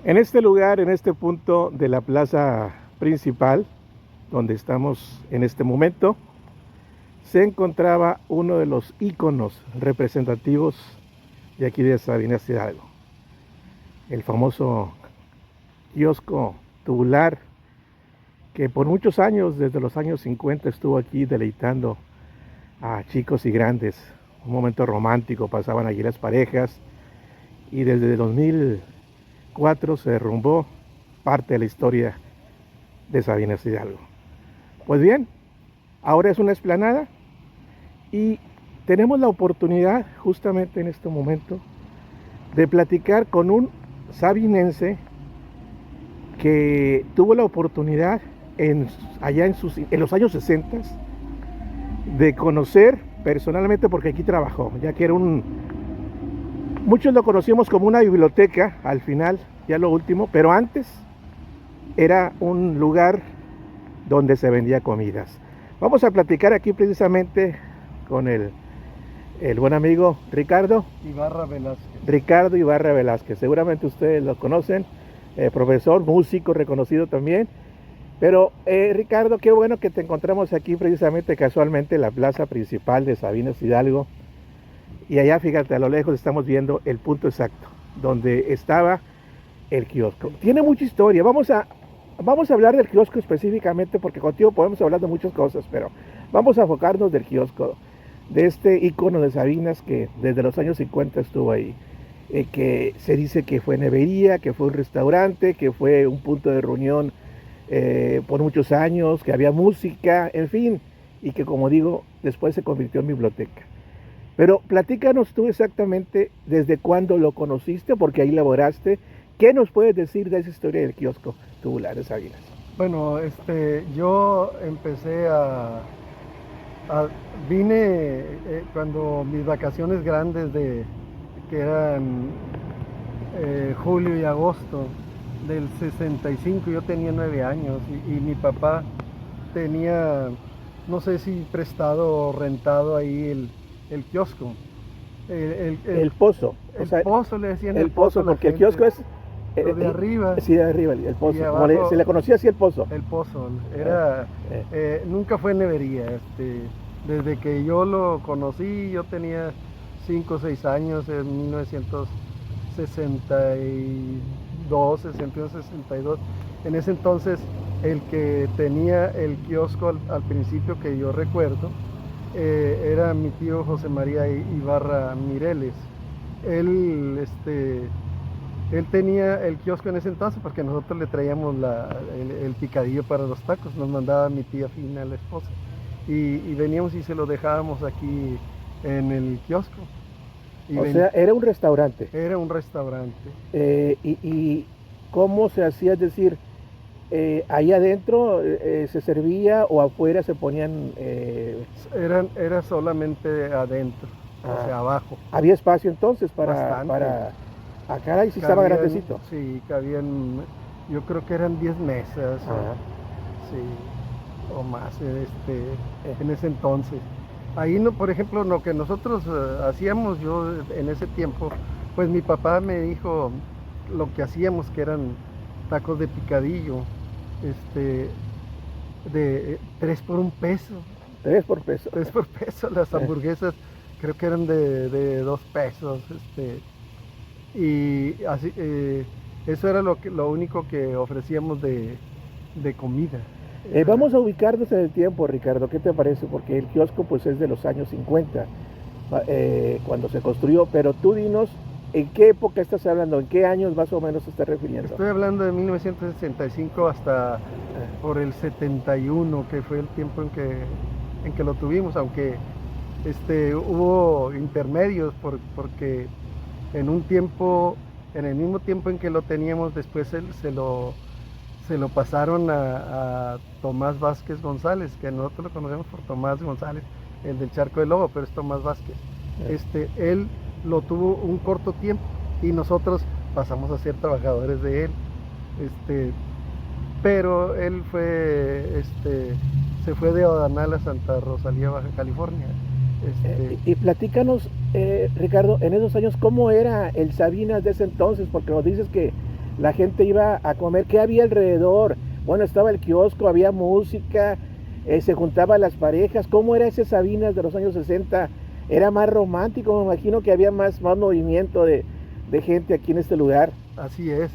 En este lugar, en este punto de la plaza principal, donde estamos en este momento, se encontraba uno de los íconos representativos de aquí de Sabinas Hidalgo, el famoso kiosco tubular que por muchos años, desde los años 50, estuvo aquí deleitando a chicos y grandes. Un momento romántico, pasaban allí las parejas, y desde 2004 se derrumbó parte de la historia de Sabinas Hidalgo. Pues bien, ahora es una explanada y tenemos la oportunidad justamente en este momento de platicar con un sabinense que tuvo la oportunidad allá en los años 60 de conocer personalmente, porque aquí trabajó, ya que era muchos lo conocíamos como una biblioteca al final, ya lo último, pero antes era un lugar donde se vendía comidas. Vamos a platicar aquí precisamente con el buen amigo Ricardo Ibarra Velázquez. Ricardo Ibarra Velázquez. Seguramente ustedes lo conocen, profesor, músico reconocido también. Pero Ricardo, qué bueno que te encontramos aquí precisamente casualmente en la plaza principal de Sabinas Hidalgo. Y allá, fíjate, a lo lejos estamos viendo el punto exacto donde estaba el kiosco. Tiene mucha historia. Vamos a hablar del kiosco específicamente, porque contigo podemos hablar de muchas cosas, pero vamos a enfocarnos del kiosco, de este ícono de Sabinas que desde los años 50 estuvo ahí, que se dice que fue nevería, que fue un restaurante, que fue un punto de reunión por muchos años, que había música, en fin, y que, como digo, después se convirtió en biblioteca. Pero platícanos tú exactamente desde cuándo lo conociste, porque ahí laboraste. ¿Qué nos puedes decir de esa historia del kiosco tubular de Sabinas? Bueno, yo empecé vine cuando mis vacaciones grandes que eran julio y agosto del 65, yo tenía 9 años y mi papá tenía, no sé si prestado o rentado ahí el kiosco. El pozo. El pozo le decían el pozo, porque el kiosco es lo de arriba. Sí, de arriba, el pozo. Abajo, se le conocía así el pozo. El pozo. Era, nunca fue nevería. Desde que yo lo conocí, yo tenía 5 o 6 años, en 1962, 61, 62. En ese entonces, el que tenía el kiosco al principio, que yo recuerdo, era mi tío José María Ibarra Mireles. Él tenía el kiosco en ese entonces porque nosotros le traíamos el picadillo para los tacos, nos mandaba mi tía Fina, la esposa, y veníamos y se lo dejábamos aquí en el kiosco. O sea, era un restaurante. Era un restaurante. ¿Y cómo se hacía? Es decir, ahí adentro se servía o afuera se ponían... Era solamente adentro, o sea, abajo. ¿Había espacio entonces para acá? Ahí sí estaba grandecito. Sí, cabían, yo creo que eran 10 mesas, sí, o más en ese entonces. Ahí, no, por ejemplo, lo que nosotros hacíamos, yo en ese tiempo, pues mi papá me dijo lo que hacíamos, que eran tacos de picadillo, de 3 por $1. 3 por peso. 3 por peso, las hamburguesas creo que eran de 2 pesos, y así, eso era lo único que ofrecíamos de comida. Vamos a ubicarnos en el tiempo, Ricardo, ¿qué te parece? Porque el kiosco pues es de los años 50, cuando se construyó, pero tú dinos, ¿en qué época estás hablando? ¿En qué años más o menos te estás refiriendo? Estoy hablando de 1965 hasta por el 71, que fue el tiempo en que lo tuvimos, aunque hubo intermedios porque en el mismo tiempo en que lo teníamos, después se lo pasaron a Tomás Vázquez González, que nosotros lo conocemos por Tomás González, el del Charco del Lobo, pero es Tomás Vázquez. Él lo tuvo un corto tiempo y nosotros pasamos a ser trabajadores de él. Pero él se fue de Odanal a Santa Rosalía, Baja California. Y platícanos, Ricardo, en esos años, ¿cómo era el Sabinas de ese entonces? Porque nos dices que la gente iba a comer. ¿Qué había alrededor? Bueno, estaba el kiosco, había música, se juntaban las parejas. ¿Cómo era ese Sabinas de los años 60? Era más romántico, me imagino que había más movimiento de gente aquí en este lugar. Así es,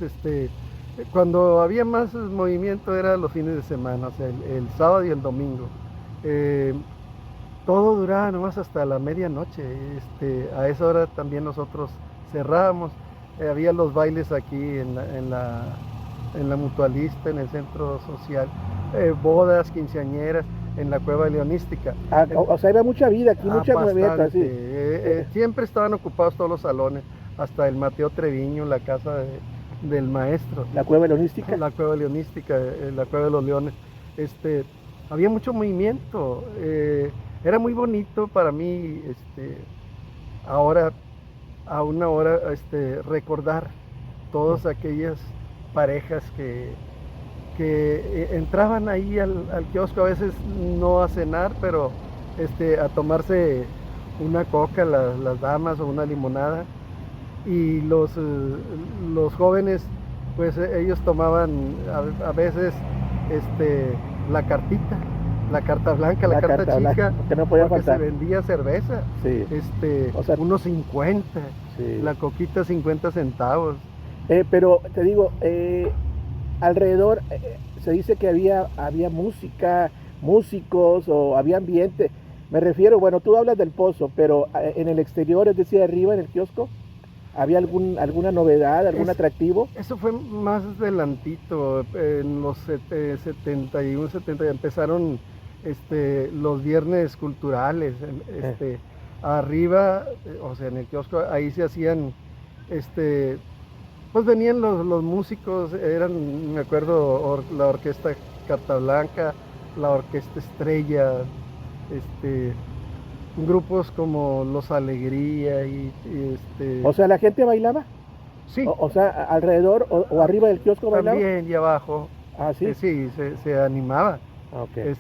cuando había más movimiento era los fines de semana, o sea, el sábado y el domingo. Todo duraba nomás hasta la medianoche. A esa hora también nosotros cerrábamos. Había los bailes aquí en la Mutualista, en el centro social, bodas, quinceañeras, en la cueva leonística. O sea, había mucha vida aquí, mucha movimiento así. Siempre estaban ocupados todos los salones, hasta el Mateo Treviño, la casa del maestro. La cueva leonística. La cueva leonística, la cueva de los leones. Había mucho movimiento. Era muy bonito para mí, ahora, a una hora, recordar todas aquellas parejas que entraban ahí al kiosco, a veces no a cenar, pero a tomarse una coca, las damas, o una limonada, y los jóvenes, pues ellos tomaban a veces la cartita, la carta blanca, la carta chica, blanca, que no podía porque faltar. se vendía cerveza, sí. O sea, unos 50, sí. La coquita 50 centavos. Pero te digo, alrededor se dice que había música, músicos, o había ambiente. Me refiero, bueno, tú hablas del pozo, pero en el exterior, es decir, arriba en el kiosco, ¿había alguna novedad, algún atractivo? Eso fue más adelantito, en los 71, 70 empezaron los viernes culturales, arriba, o sea, en el kiosco, ahí se hacían, pues venían los músicos, me acuerdo, la orquesta Carta Blanca, la orquesta Estrella, grupos como Los Alegría O sea, ¿la gente bailaba? Sí. O sea, alrededor o arriba del kiosco bailaba. También, y abajo. Ah, sí. Sí, se animaba. Okay.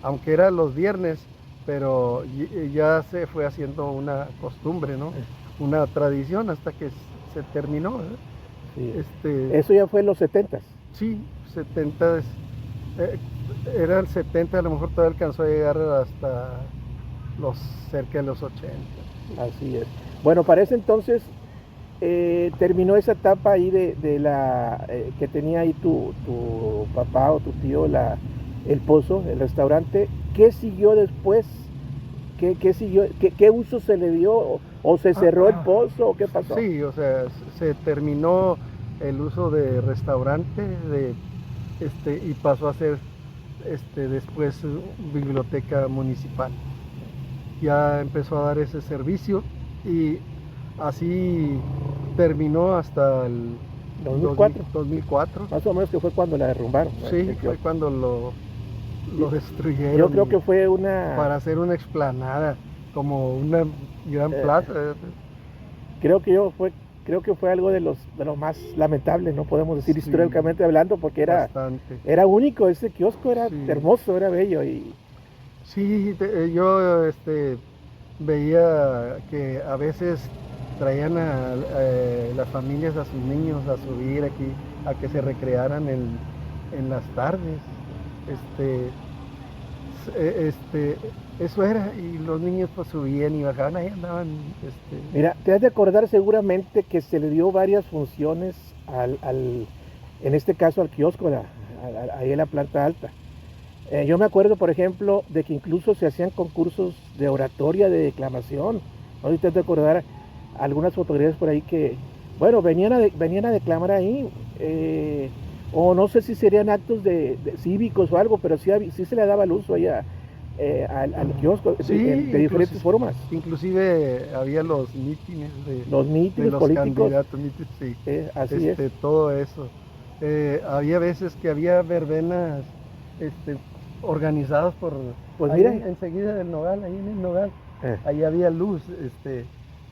Aunque era los viernes, pero ya se fue haciendo una costumbre, ¿no? Una tradición hasta que se terminó. Sí. Eso ya fue en los 70s. Sí, 70. Era el 70, a lo mejor todavía alcanzó a llegar hasta cerca de los 80. Así es. Bueno, para ese entonces terminó esa etapa ahí de la que tenía ahí tu papá o tu tío, el pozo, el restaurante. ¿Qué siguió después? ¿Qué siguió? ¿Qué uso se le dio? ¿O se cerró el pozo? ¿O qué pasó? Sí, o sea, se terminó el uso de restaurante y pasó a ser después biblioteca municipal. Ya empezó a dar ese servicio y así terminó hasta el 2004. Más o menos, que fue cuando la derrumbaron. Sí, fue cuando lo destruyeron. Yo creo que fue para hacer una explanada, como una gran plaza. Creo que fue algo de los más lamentables, no podemos decir, sí, históricamente hablando, porque era único. Ese kiosco era hermoso, era bello. Sí, yo veía que a veces traían a las familias, a sus niños a subir aquí, a que se recrearan en las tardes. Eso era, y los niños pues subían y bajaban, ahí andaban. Mira, te has de acordar seguramente que se le dio varias funciones en este caso al kiosco, ahí en la planta alta. Yo me acuerdo, por ejemplo, de que incluso se hacían concursos de oratoria, de declamación. No sé si te has de acordar algunas fotografías por ahí que, bueno, venían a declamar ahí, o no sé si serían actos de cívicos o algo, pero sí se le daba el uso ahí al kiosco, sí, de diferentes formas. Inclusive había los mítines de los políticos, candidatos, sí, así es. Todo eso. Había veces que había verbenas organizadas por, pues ahí mira, enseguida del Nogal, ahí en el Nogal, ahí había luz,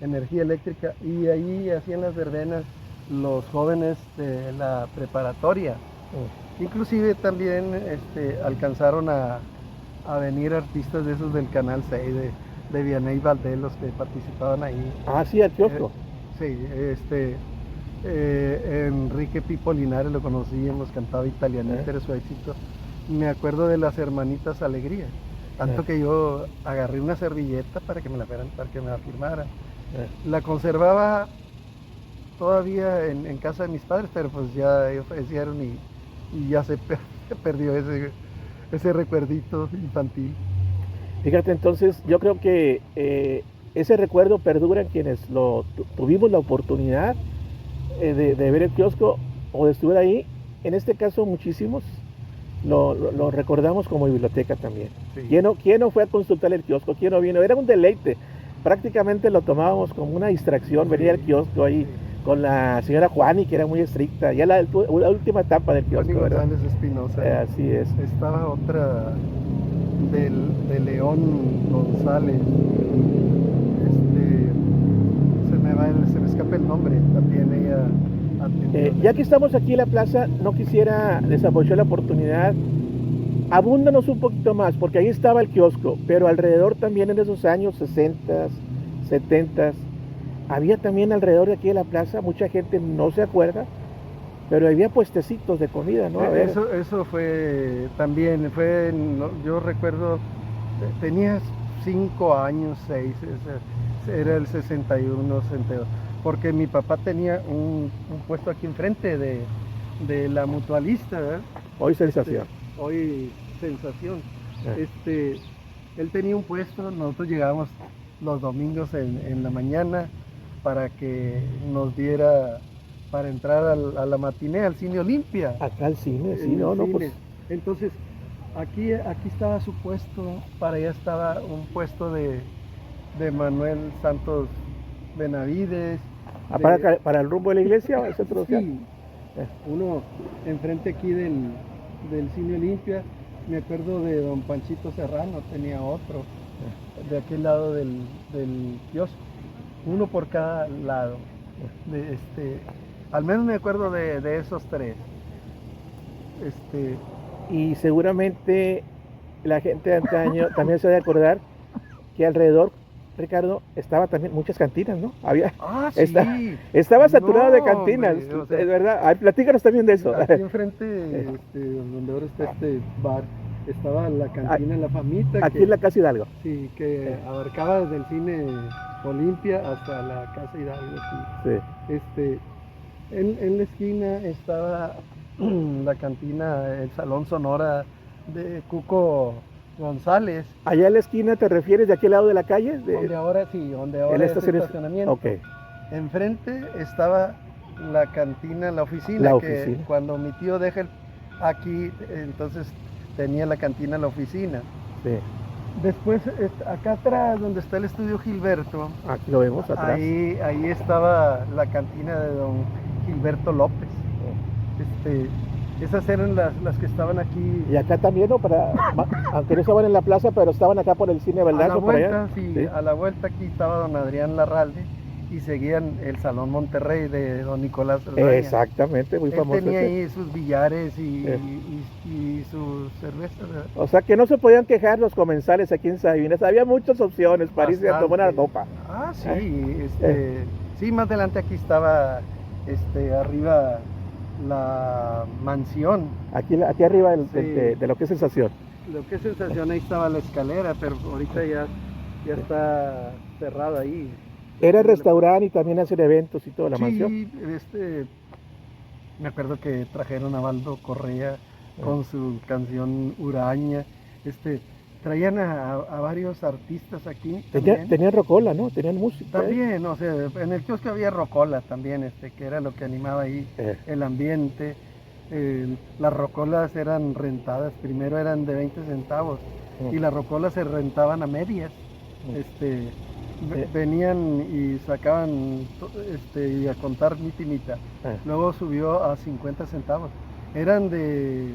energía eléctrica, y ahí hacían las verbenas los jóvenes de la preparatoria. Inclusive también alcanzaron a venir artistas de esos del Canal 6, de Vianney Valdés, los que participaban ahí. Ah, sí, al kiosco. Sí, Enrique Pipo Linares lo conocíamos, cantaba Italianita, era su éxito. Me acuerdo de las Hermanitas Alegría, tanto que yo agarré una servilleta para que me la firmaran. La conservaba todavía en casa de mis padres, pero pues ya ellos fallecieron y ya se perdió ese recuerdito infantil. Fíjate, entonces yo creo que ese recuerdo perdura en quienes tuvimos la oportunidad de ver el kiosco o de estuve ahí. En este caso muchísimos lo recordamos como biblioteca también. Sí. ¿Quién no fue a consultar el kiosco? ¿Quién no vino? Era un deleite. Prácticamente lo tomábamos como una distracción, venir al kiosco ahí con la señora Juani, que era muy estricta, ya la última etapa del kiosco, Juani ¿verdad? González Espinosa. Así es. Estaba otra de León González. Se me escapa el nombre, también ella atendió. Ya que estamos aquí en la plaza, no quisiera desaprovechar la oportunidad. Abúndanos un poquito más, porque ahí estaba el kiosco, pero alrededor también en esos años 60, 70, había también alrededor de aquí de la plaza, mucha gente no se acuerda, pero había puestecitos de comida, ¿no? Eso fue también, yo recuerdo, tenía 5 años, 6, era el 61, 62, porque mi papá tenía un puesto aquí enfrente de la Mutualista, ¿verdad? Hoy sensación. Hoy sensación. Él tenía un puesto, nosotros llegábamos los domingos en la mañana para que nos diera para entrar a la matiné, al cine Olimpia. Acá al cine, sí, no, pues. Entonces, aquí estaba su puesto, para allá estaba un puesto de Manuel Santos Benavides. ¿Para el rumbo de la iglesia o el centro social? Sí, uno enfrente aquí del cine Olimpia. Me acuerdo de don Panchito Serrano, tenía otro, de aquel lado del kiosco, uno por cada lado. Al menos me acuerdo de esos tres. Y seguramente la gente de antaño también se debe acordar que alrededor, Ricardo, estaba también muchas cantinas, ¿no? Sí. Estaba saturado de cantinas, hombre, o sea, es verdad. Platícanos también de eso. Aquí enfrente, donde ahora está este bar, estaba la cantina La Famita. Aquí en la Casa Hidalgo. Sí, que abarcaba desde el cine Olimpia hasta la Casa Hidalgo. Sí. En la esquina estaba la cantina, el Salón Sonora de Cuco González. ¿Allá en la esquina te refieres de aquel lado de la calle? Donde ahora el es estacionamiento. Ok. Enfrente estaba la cantina, la oficina. Cuando mi tío deja aquí, entonces tenía la cantina, la oficina. Sí. Después, acá atrás, donde está el estudio Gilberto, aquí lo vemos atrás. Ahí estaba la cantina de don Gilberto López. Esas eran las que estaban aquí. Y acá también, ¿no? Aunque no estaban en la plaza, pero estaban acá por el cine Verdazo. A la vuelta, sí, a la vuelta aquí estaba don Adrián Larralde y seguían el Salón Monterrey de don Nicolás Saldaña. Exactamente, muy famoso. Él tenía ahí sus billares y sus cervezas, ¿verdad? O sea que no se podían quejar los comensales aquí en Sabinas, había muchas opciones para irse a tomar una copa. Sí, sí, más adelante aquí estaba arriba la mansión. Aquí arriba de lo que es Sensación. Lo que es Sensación, ahí estaba la escalera, pero ahorita ya está cerrado ahí. Era el restaurante y también hacen eventos y todo, la mansión. Sí, me acuerdo que trajeron a Baldo Correa con su canción Uraña. Traían a varios artistas aquí. Tenían rocola, ¿no? Tenían música. También, o sea, en el kiosco había rocola también, que era lo que animaba ahí el ambiente. Las rocolas eran rentadas, primero eran de 20 centavos y las rocolas se rentaban a medias. Venían y sacaban y a contar mitad. Luego subió a 50 centavos. Eran de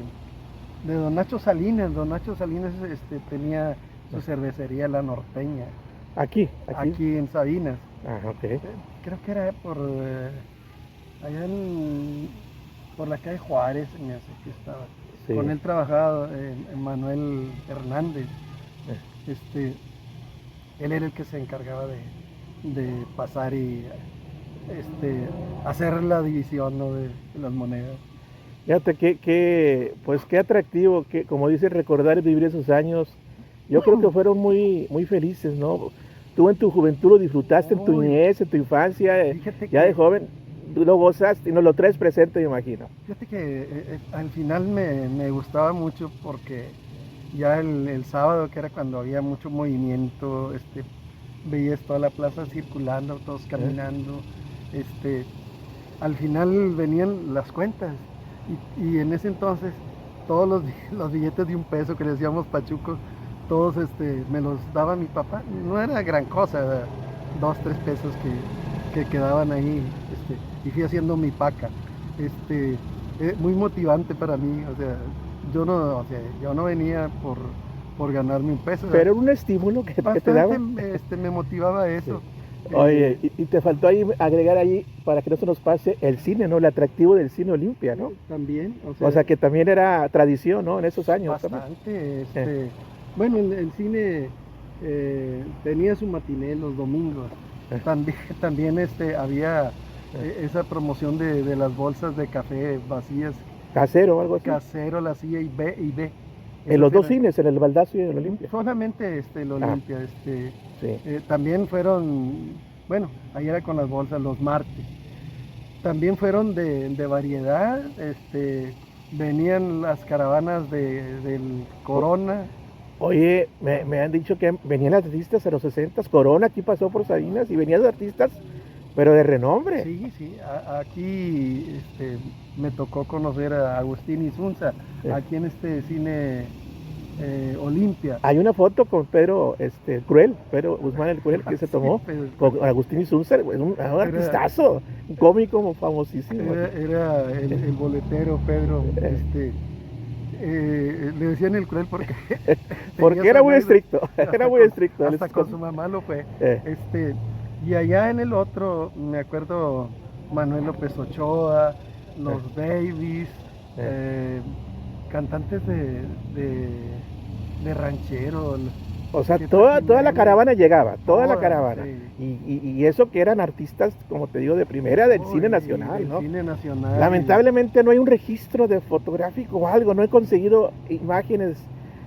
don Nacho Salinas. Don Nacho Salinas tenía su cervecería La Norteña. Aquí en Sabinas. Okay. Creo que era por allá por la calle Juárez, me hace que estaba. Sí. Con él trabajaba Manuel Hernández. Él era el que se encargaba de pasar y hacer la división, ¿no?, de las monedas. Fíjate pues qué atractivo, que como dices, recordar y vivir esos años. Yo creo que fueron muy felices, ¿no? Tú en tu juventud lo disfrutaste, en tu Uy, niñez, en tu infancia, fíjate ya de que, joven, tú lo gozaste y nos lo traes presente, me imagino. fíjate que al final me gustaba mucho porque ya el sábado, que era cuando había mucho movimiento, veías toda la plaza circulando, todos caminando, este, al final venían las cuentas y en ese entonces todos los billetes de $1 que le decíamos pachucos, todos me los daba mi papá. No era gran cosa, era 2, 3 pesos que quedaban ahí, y fui haciendo mi paca. Muy motivante para mí, o sea, yo no venía por ganarme $1. Pero era un estímulo que te daba. Bastante me motivaba eso. Oye, y te faltó ahí agregar ahí, para que no se nos pase, el cine, ¿no? El atractivo del cine Olimpia, ¿no? También, O sea, que también era tradición, ¿no? En esos años. bastante. Bueno, el cine tenía su matiné los domingos. También había esa promoción de las bolsas de café vacías. Casero o algo así. Casero, la hacía y B. En los dos cines, en el Baldazo y en el Olimpia. Solamente el Olimpia. Sí. También fueron, bueno, ahí era con las bolsas los martes. También fueron de variedad. Venían las caravanas del Corona. Oye, me han dicho que venían artistas en los 60, Corona aquí pasó por Sabinas y venían artistas, pero de renombre. Sí, aquí me tocó conocer a Agustín Isunza, aquí en este cine Olimpia. Hay una foto con Pedro Cruel, Pedro Guzmán el Cruel, que se tomó con Agustín Isunza, un artistazo, un cómico famosísimo. Era el boletero, Pedro. Le decían el Cruel porque era muy estricto, era muy estricto. Hasta con su mamá lo fue. Y allá en el otro, me acuerdo, Manuel López Ochoa, los Davis, cantantes de ranchero. O sea, toda la caravana llegaba, toda la caravana. Sí. Y eso que eran artistas, como te digo, de primera del cine nacional, ¿no? Cine nacional. Lamentablemente no hay un registro de fotográfico o algo, no he conseguido imágenes.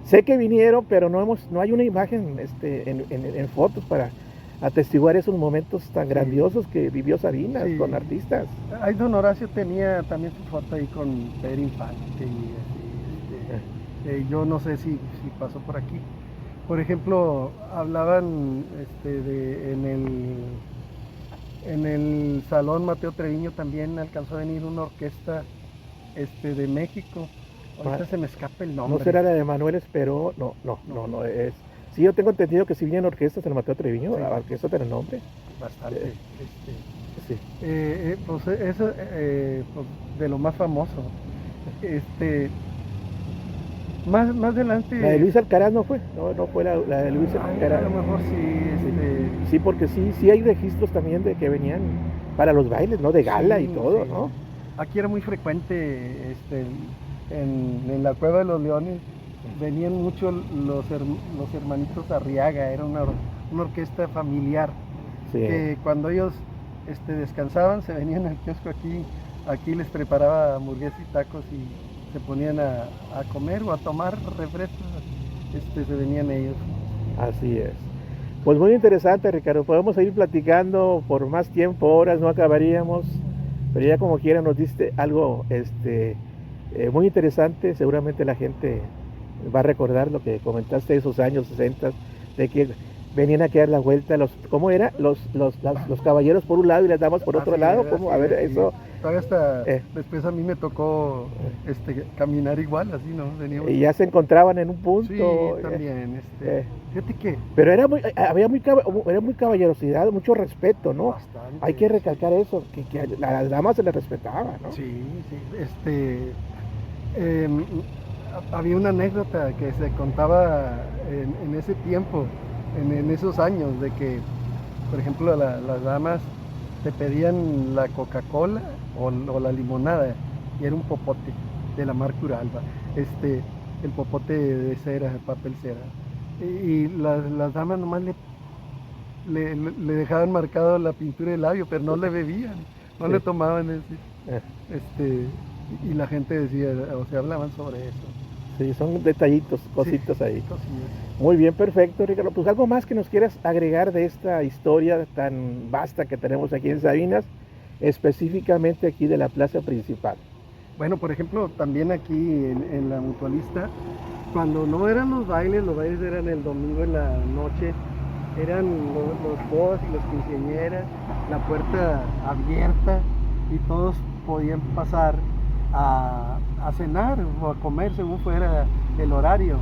Sé que vinieron, pero no hay una imagen en fotos para atestiguar esos momentos tan grandiosos que vivió Sabinas con artistas. Ay, don Horacio tenía también su foto ahí con Pedro Infante y yo no sé si pasó por aquí. Por ejemplo, hablaban en el Salón Mateo Treviño también alcanzó a venir una orquesta de México. Ahorita se me escapa el nombre. ¿No será la de Manuel Esperó? No es. Sí, yo tengo entendido que sí vienen orquestas en el Mateo Treviño, la orquesta tiene el nombre. Bastante. Sí. Pues eso, pues, de lo más famoso. Más adelante. La de Luis Alcaraz no fue, no fue la de Luis Alcaraz. A lo mejor sí. Sí, porque sí hay registros también de que venían para los bailes, ¿no? De gala y todo, ¿no? Aquí era muy frecuente, en la Cueva de los Leones, venían mucho los hermanitos Arriaga, era una orquesta familiar, que cuando ellos descansaban se venían al kiosco aquí les preparaba hamburguesas y tacos y se ponían a comer o a tomar refrescos, se venían ellos. Así es. Pues muy interesante, Ricardo, podemos seguir platicando por más tiempo, horas, no acabaríamos, pero ya como quiera nos diste algo muy interesante. Seguramente la gente va a recordar lo que comentaste de esos años 60, de que venían a quedar la vuelta, ¿cómo era? Los caballeros por un lado y las damas por otro lado, ¿cómo? A ver, eso. Todavía hasta después a mí me tocó caminar igual, así, ¿no? Veníamos. Y ya se encontraban en un punto. Sí, también, fíjate que. Pero era muy caballerosidad, mucho respeto, ¿no? Bastante. Hay que recalcar eso, que a las damas se les respetaba, ¿no? Sí. Había una anécdota que se contaba en ese tiempo, en esos años, de que, por ejemplo, las damas te pedían la Coca-Cola o la limonada, y era un popote de la marca Uralba, el popote de cera, de papel cera, y las damas nomás le dejaban marcado la pintura del labio, pero no le bebían, no Sí. le tomaban Eh, y la gente decía, o sea, hablaban sobre eso. Sí, son detallitos, cositas Sí, ahí. cosillas. Muy bien, perfecto, Ricardo. Pues algo más que nos quieras agregar de esta historia tan vasta que tenemos aquí en Sabinas, específicamente aquí de la plaza principal. Bueno, por ejemplo, también aquí en la Mutualista, cuando no eran los bailes eran el domingo en la noche, eran los bodas y las quinceañeras, la puerta abierta y todos podían pasar a cenar o a comer según fuera el horario.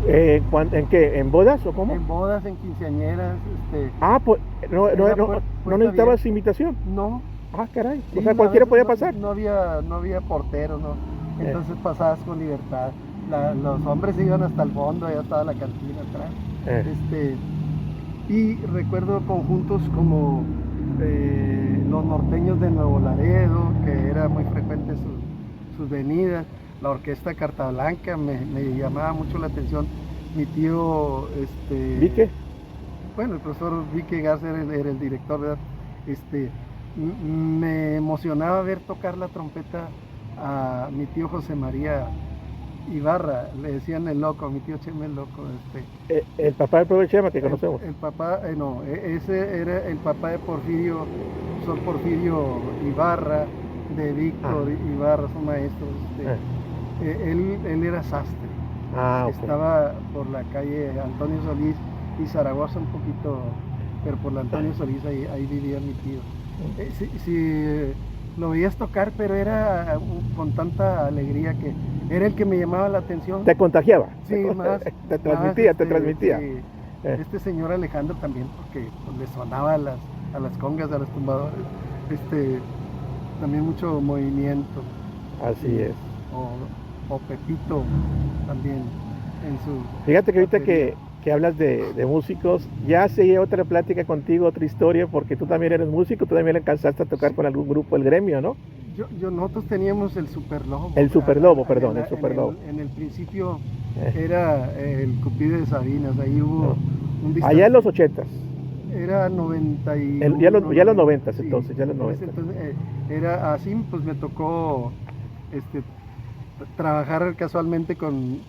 ¿En qué? ¿En bodas o cómo? En bodas, en quinceañeras, Ah, pues no, no, era no, puerta no necesitabas abierta. invitación. No, Ah, caray. sí, O sea, a cualquiera veces podía pasar. no había portero, ¿no? Entonces pasabas con libertad. Los hombres se iban hasta el fondo, allá estaba la cantina atrás. Eh, Y recuerdo conjuntos como los norteños de Nuevo Laredo, que era muy frecuente sus venidas, la orquesta Carta Blanca, me llamaba mucho la atención. Mi tío, ¿Vique? bueno, el profesor Vique Garza era el director, ¿verdad? Me emocionaba ver tocar la trompeta a mi tío José María Ibarra, le decían el loco, a mi tío Chema el loco. El papá del profesor Chema que conocemos. El papá, no, ese era el papá de Porfirio, Sor Porfirio Ibarra, de Víctor Ibarra, son maestros. Él era sastre. Ah, ok. Estaba por la calle Antonio Solís y Zaragoza un poquito, pero por la Antonio Solís ahí vivía mi tío. Sí, lo veías tocar, pero era con tanta alegría que era el que me llamaba la atención. Te contagiaba. Sí, más. Te transmitía, te transmitía. Sí, Eh. este señor Alejandro también, porque pues, le sonaba a las congas, a los tumbadores. También mucho movimiento. Así Sí, es. O Pepito también en su Fíjate que ahorita batería. que hablas de músicos, ya seguí otra plática contigo, otra historia, porque tú también eres músico, tú también alcanzaste a tocar Sí. con algún grupo, el gremio, ¿no? Nosotros teníamos el Superlobo. El Superlobo, perdón, el Superlobo. En el principio Eh, era el Cupido de Sabinas, ahí hubo no. un Allá en los 80s, Era 91. ya los 90s, sí. entonces, ya los En ese 90s. entonces, era así, pues me tocó trabajar casualmente con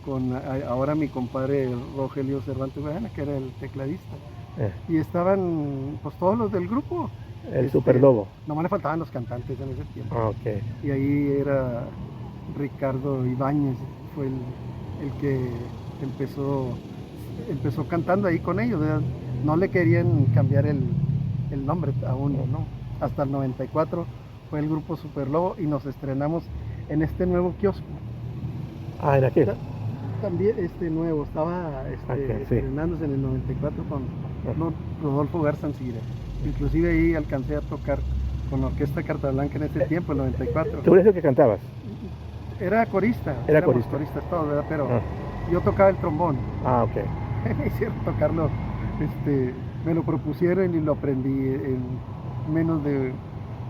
ahora mi compadre Rogelio Cervantes Guajana, que era el tecladista. Eh, Y estaban pues todos los del grupo. el Superlobo. Nomás le faltaban los cantantes en ese tiempo. Ah, ok. Y ahí era Ricardo Ibáñez, fue el que empezó cantando ahí con ellos, ¿verdad? No le querían cambiar el nombre aún, ¿no? Hasta el 94 fue el grupo Superlobo y nos estrenamos en este nuevo kiosco. Ah, en aquel. También nuevo, estaba Okay, sí. estrenándose en el 94 con Rodolfo Garzancira. Inclusive ahí alcancé a tocar con la orquesta Carta Blanca en ese tiempo, el 94. ¿Tú eres el que cantabas? Era corista. Era éramos corista. coristas todos, ¿verdad? Pero Ah, yo tocaba el trombón. ah, ok. Me hicieron tocarlo, me lo propusieron y lo aprendí en menos de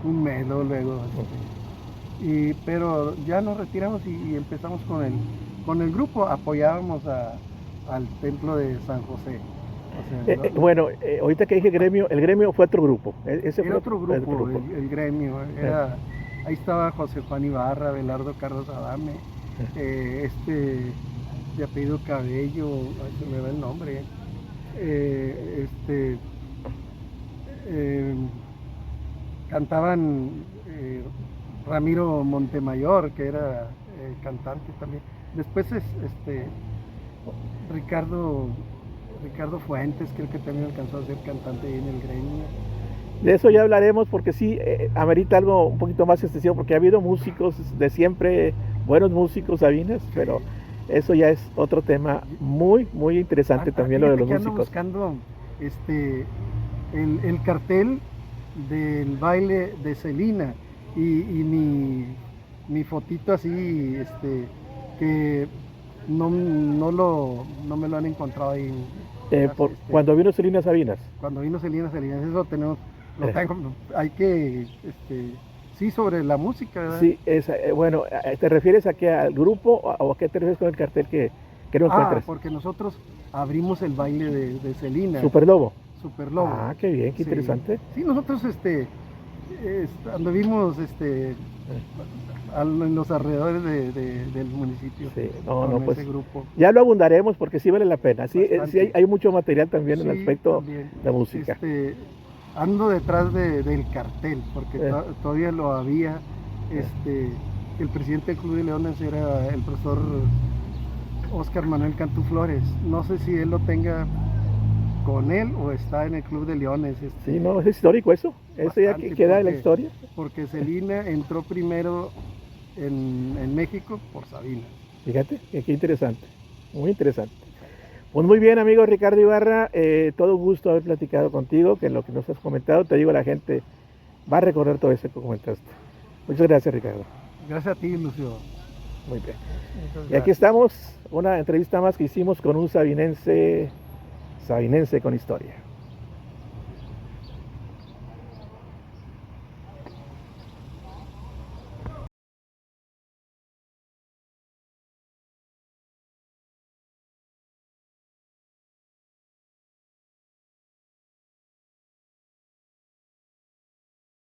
un mes, ¿no? Luego. Pero ya nos retiramos y empezamos con el grupo, apoyábamos al templo de San José. O sea, Bueno, ahorita que dije gremio, el gremio fue otro grupo. Ese era fue otro grupo, el gremio. Ahí estaba José Juan Ibarra, Belardo Carlos Adame, de apellido Cabello, ay, se me va el nombre. Cantaban Ramiro Montemayor, que era cantante también. Después Ricardo Fuentes, creo que también alcanzó a ser cantante ahí en el gremio. De eso ya hablaremos porque sí, amerita algo un poquito más extensivo porque ha habido músicos de siempre, buenos músicos, Sabinas, sí. Pero eso ya es otro tema muy, muy interesante también lo de los músicos. Buscando el cartel del baile de Celina y mi fotito así, que no me lo han encontrado ahí. Cuando vino Celina Sabinas. Cuando vino Celina Sabinas, eso tenemos, hay que, sí, sobre la música, ¿verdad? Sí, bueno, ¿te refieres a qué, al grupo o a qué te refieres con el cartel que no encuentras? Porque nosotros abrimos el baile de Celina. Superlobo. Superlobo. Ah, qué bien, qué Sí. interesante. Sí, nosotros anduvimos en los alrededores del municipio Sí, no, con no, ese pues grupo. ya lo abundaremos porque sí vale la pena. Sí, Bastante. sí hay mucho material también en el Sí, aspecto también. de música. Ando detrás del cartel, porque Eh. todavía lo había. El presidente del Club de Leones era el profesor Óscar Manuel Cantú Flores. No sé si él lo tenga con él o está en el Club de Leones. Sí, no, es histórico eso. Eso ya Bastante, queda en la historia. porque Celina entró primero en México por Sabina. Fíjate, qué interesante. Muy interesante. Pues muy bien, amigo Ricardo Ibarra, todo un gusto haber platicado contigo, que lo que nos has comentado, te digo, la gente va a recordar todo eso que comentaste. Muchas gracias, Ricardo. Gracias a ti, Lucio. Muy bien. Muchas Y aquí gracias. estamos, una entrevista más que hicimos con un sabinense con historia.